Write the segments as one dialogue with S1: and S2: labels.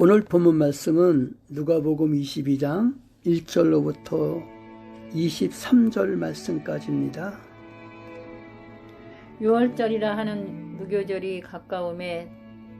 S1: 오늘 본문 말씀은 누가복음 22장 1절로부터 23절 말씀까지입니다.
S2: 유월절이라 하는 무교절이 가까움에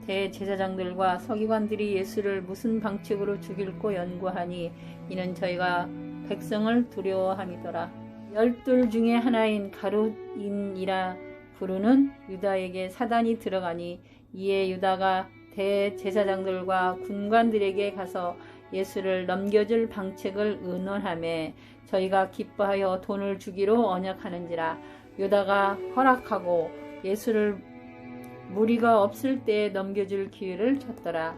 S2: 대제사장들과 서기관들이 예수를 무슨 방책으로 죽일고 연구하니 이는 저희가 백성을 두려워함이더라. 12 중에 하나인 가룟인이라 부르는 유다에게 사단이 들어가니 이에 유다가 대제사장들과 군관들에게 가서 예수를 넘겨줄 방책을 의논하매 저희가 기뻐하여 돈을 주기로 언약하는지라. 유다가 허락하고 예수를 무리가 없을 때에 넘겨줄 기회를 줬더라.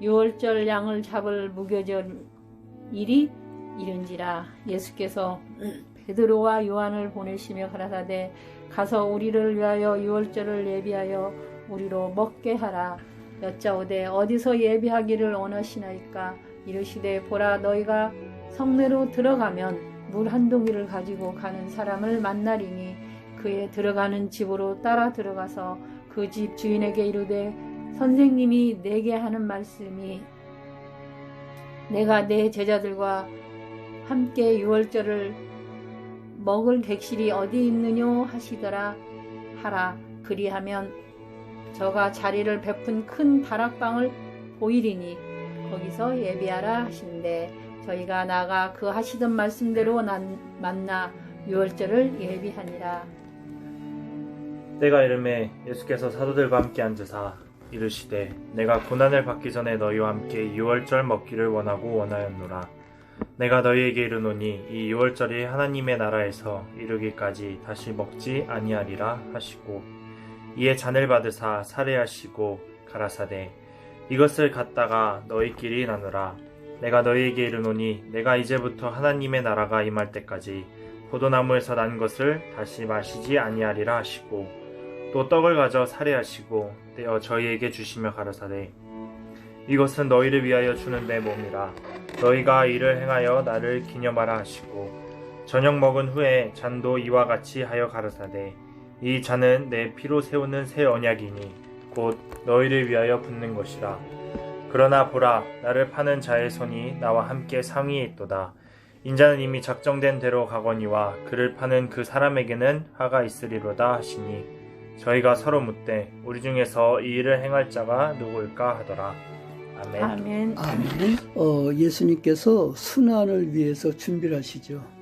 S2: 유월절 양을 잡을 무교절 일이 이른지라. 예수께서 베드로와 요한을 보내시며 가라사대 가서 우리를 위하여 유월절을 예비하여 우리로 먹게 하라. 여짜오되 어디서 예비하기를 원하시나이까. 이르시되 보라, 너희가 성내로 들어가면 물 한 동이를 가지고 가는 사람을 만나리니 그의 들어가는 집으로 따라 들어가서 그 집 주인에게 이르되 선생님이 내게 하는 말씀이 내가 내 제자들과 함께 유월절을 먹을 객실이 어디 있느뇨 하시더라 하라. 그리하면 저가 자리를 베푼 큰 다락방을 보이리니 거기서 예비하라 하신대 저희가 나가 그 하시던 말씀대로 만나 유월절을 예비하니라.
S3: 때가 이름에 예수께서 사도들과 함께 앉으사 이르시되 내가 고난을 받기 전에 너희와 함께 유월절 먹기를 원하였노라. 내가 너희에게 이르노니 이 유월절이 하나님의 나라에서 이르기까지 다시 먹지 아니하리라 하시고 이에 잔을 받으사 살해하시고 가라사대 이것을 갖다가 너희끼리 나누라. 내가 너희에게 이르노니 내가 이제부터 하나님의 나라가 임할 때까지 포도나무에서 난 것을 다시 마시지 아니하리라 하시고 또 떡을 가져 살해하시고 떼어 저희에게 주시며 가라사대 이것은 너희를 위하여 주는 내 몸이라. 너희가 이를 행하여 나를 기념하라 하시고 저녁 먹은 후에 잔도 이와 같이 하여 가라사대 이 잔은 내 피로 세우는 새 언약이니 곧 너희를 위하여 붓는 것이라. 그러나 보라, 나를 파는 자의 손이 나와 함께 상위에 있도다. 인자는 이미 작정된 대로 가거니와 그를 파는 그 사람에게는 화가 있으리로다 하시니 저희가 서로 묻되 우리 중에서 이 일을 행할 자가 누구일까 하더라. 아멘.
S2: 아멘.
S1: 아멘. 예수님께서 순환을 위해서 준비를 하시죠.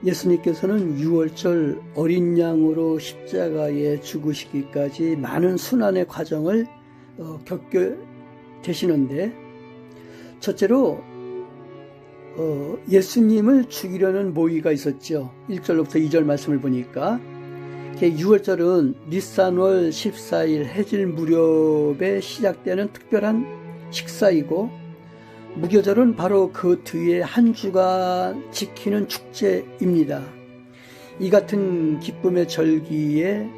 S1: 예수님께서는 유월절 어린 양으로 십자가에 죽으시기까지 많은 순환의 과정을 겪게 되시는데 첫째로 예수님을 죽이려는 모의가 있었죠. 1절로부터 2절 말씀을 보니까 유월절은 니산월 14일 해질 무렵에 시작되는 특별한 식사이고 무교절은 바로 그 뒤에 한 주간 지키는 축제입니다. 이 같은 기쁨의 절기에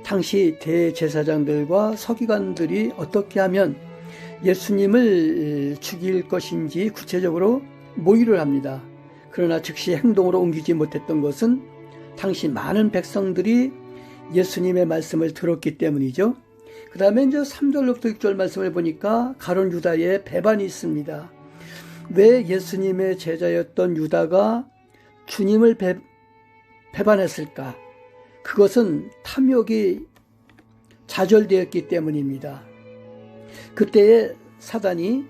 S1: 당시 대제사장들과 서기관들이 어떻게 하면 예수님을 죽일 것인지 구체적으로 모의를 합니다. 그러나 즉시 행동으로 옮기지 못했던 것은 당시 많은 백성들이 예수님의 말씀을 들었기 때문이죠. 그 다음에 이제 3절로부터 6절 말씀을 보니까 가룟 유다의 배반이 있습니다. 왜 예수님의 제자였던 유다가 주님을 배반했을까? 그것은 탐욕이 좌절되었기 때문입니다. 그때에 사단이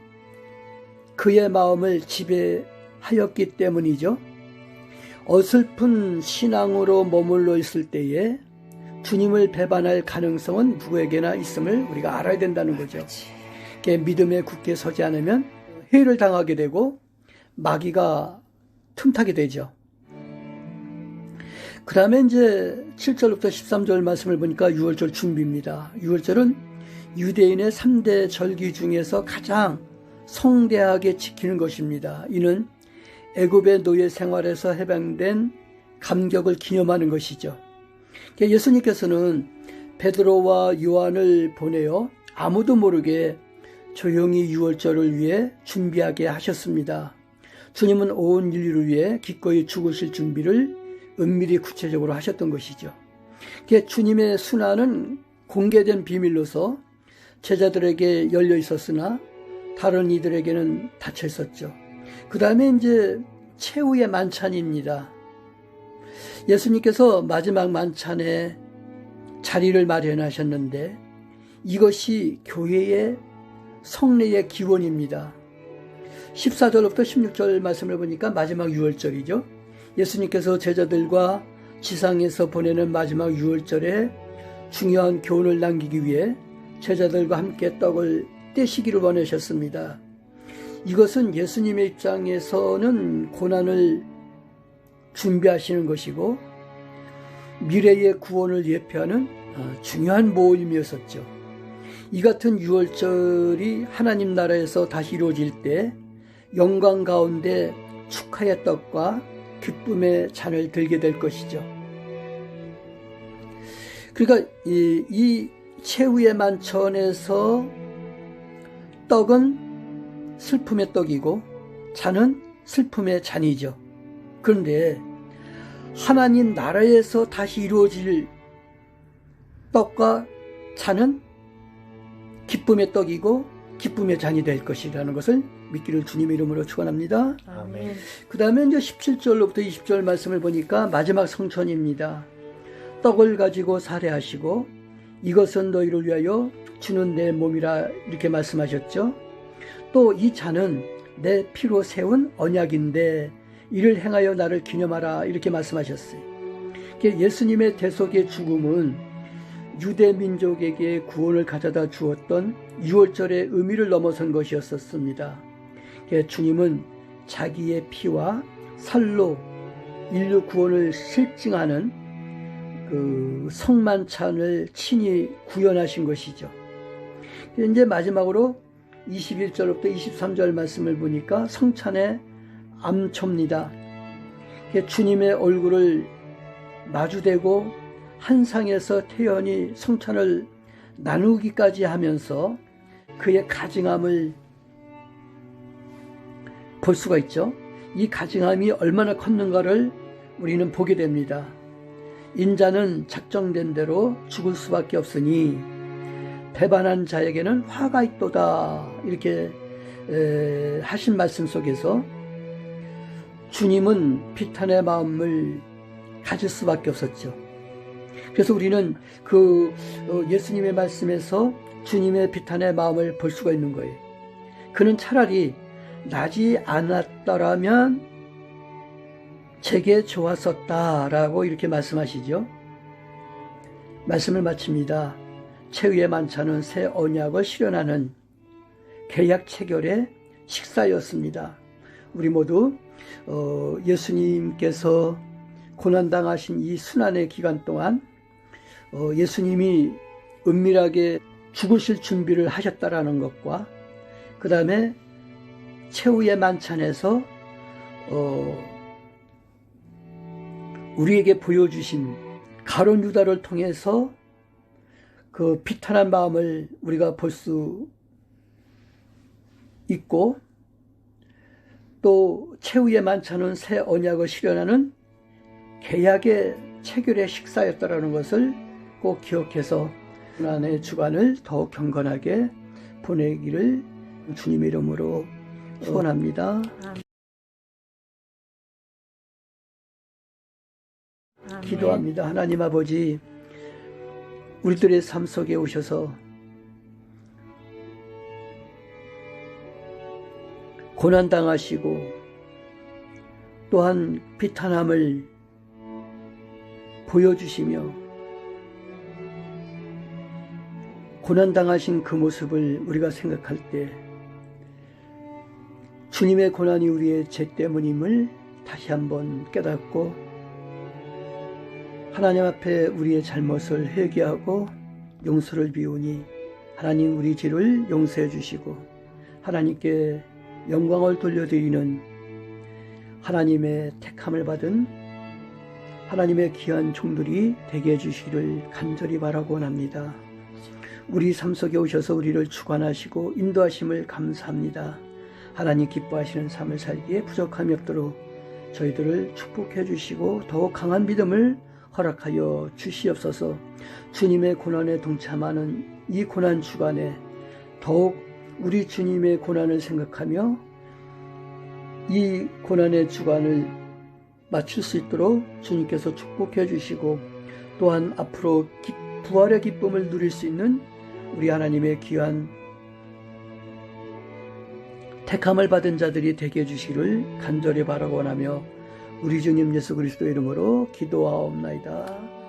S1: 그의 마음을 지배하였기 때문이죠. 어설픈 신앙으로 머물러 있을 때에 주님을 배반할 가능성은 누구에게나 있음을 우리가 알아야 된다는 거죠. 믿음에 굳게 서지 않으면 해를 당하게 되고 마귀가 틈타게 되죠. 그 다음에 이제 7절부터 13절 말씀을 보니까 유월절 준비입니다. 유월절은 유대인의 3대 절기 중에서 가장 성대하게 지키는 것입니다. 이는 애굽의 노예 생활에서 해방된 감격을 기념하는 것이죠. 예수님께서는 베드로와 요한을 보내어 아무도 모르게 조용히 유월절을 위해 준비하게 하셨습니다. 주님은 온 인류를 위해 기꺼이 죽으실 준비를 은밀히 구체적으로 하셨던 것이죠. 주님의 순환은 공개된 비밀로서 제자들에게 열려 있었으나 다른 이들에게는 닫혀 있었죠. 그 다음에 이제 최후의 만찬입니다. 예수님께서 마지막 만찬에 자리를 마련하셨는데 이것이 교회의 성례의 기원입니다. 14절부터 16절 말씀을 보니까 마지막 유월절이죠. 예수님께서 제자들과 지상에서 보내는 마지막 유월절에 중요한 교훈을 남기기 위해 제자들과 함께 떡을 떼시기를 원하셨습니다. 이것은 예수님의 입장에서는 고난을 준비하시는 것이고 미래의 구원을 예표하는 중요한 모임이었었죠. 이 같은 유월절이 하나님 나라에서 다시 이루어질 때 영광 가운데 축하의 떡과 기쁨의 잔을 들게 될 것이죠. 그러니까 이 최후의 만찬에서 떡은 슬픔의 떡이고 잔은 슬픔의 잔이죠. 그런데 하나님 나라에서 다시 이루어질 떡과 잔은 기쁨의 떡이고 기쁨의 잔이 될 것이라는 것을 믿기를 주님의 이름으로 축원합니다.
S3: 아멘.
S1: 그 다음에 이제 17절로부터 20절 말씀을 보니까 마지막 성천입니다. 떡을 가지고 살해하시고 이것은 너희를 위하여 주는 내 몸이라 이렇게 말씀하셨죠. 또 이 잔은 내 피로 세운 언약인데 이를 행하여 나를 기념하라 이렇게 말씀하셨어요. 예수님의 대속의 죽음은 유대 민족에게 구원을 가져다 주었던 유월절의 의미를 넘어선 것이었습니다. 주님은 자기의 피와 살로 인류 구원을 실증하는 그 성만찬을 친히 구현하신 것이죠. 이제 마지막으로 21절부터 23절 말씀을 보니까 성찬의 암초입니다. 주님의 얼굴을 마주대고 한 상에서 태연히 성찬을 나누기까지 하면서 그의 가증함을 볼 수가 있죠. 이 가증함이 얼마나 컸는가를 우리는 보게 됩니다. 인자는 작정된 대로 죽을 수밖에 없으니 배반한 자에게는 화가 있도다 이렇게 하신 말씀 속에서 주님은 비탄의 마음을 가질 수밖에 없었죠. 그래서 우리는 그 예수님의 말씀에서 주님의 비탄의 마음을 볼 수가 있는 거예요. 그는 차라리 나지 않았더라면 제게 좋았었다라고 이렇게 말씀하시죠. 말씀을 마칩니다. 최후의 만찬은 새 언약을 실현하는 계약 체결의 식사였습니다. 우리 모두 예수님께서 고난당하신 이 순환의 기간 동안 예수님이 은밀하게 죽으실 준비를 하셨다라는 것과 그 다음에 최후의 만찬에서 우리에게 보여주신 가룟 유다를 통해서 그 비탄한 마음을 우리가 볼 수 있고 또 최후의 만찬은 새 언약을 실현하는 계약의 체결의 식사였다라는 것을 꼭 기억해서 고난의 주간을 더욱 경건하게 보내기를 주님의 이름으로 소원합니다. 기도합니다. 하나님 아버지, 우리들의 삶 속에 오셔서 고난당하시고 또한 비탄함을 보여주시며 고난당하신 그 모습을 우리가 생각할 때 주님의 고난이 우리의 죄 때문임을 다시 한번 깨닫고 하나님 앞에 우리의 잘못을 회개하고 용서를 비우니 하나님 우리 죄를 용서해 주시고 하나님께 영광을 돌려드리는 하나님의 택함을 받은 하나님의 귀한 종들이 되게 해주시기를 간절히 바라고 원합니다. 우리 삶 속에 오셔서 우리를 주관하시고 인도하심을 감사합니다. 하나님 기뻐하시는 삶을 살기에 부족함이 없도록 저희들을 축복해 주시고 더욱 강한 믿음을 허락하여 주시옵소서. 주님의 고난에 동참하는 이 고난 주간에 더욱 우리 주님의 고난을 생각하며 이 고난의 주관을 맞출 수 있도록 주님께서 축복해 주시고 또한 앞으로 부활의 기쁨을 누릴 수 있는 우리 하나님의 귀한 택함을 받은 자들이 되게 해주시기를 간절히 바라고 원하며 우리 주님 예수 그리스도 이름으로 기도하옵나이다.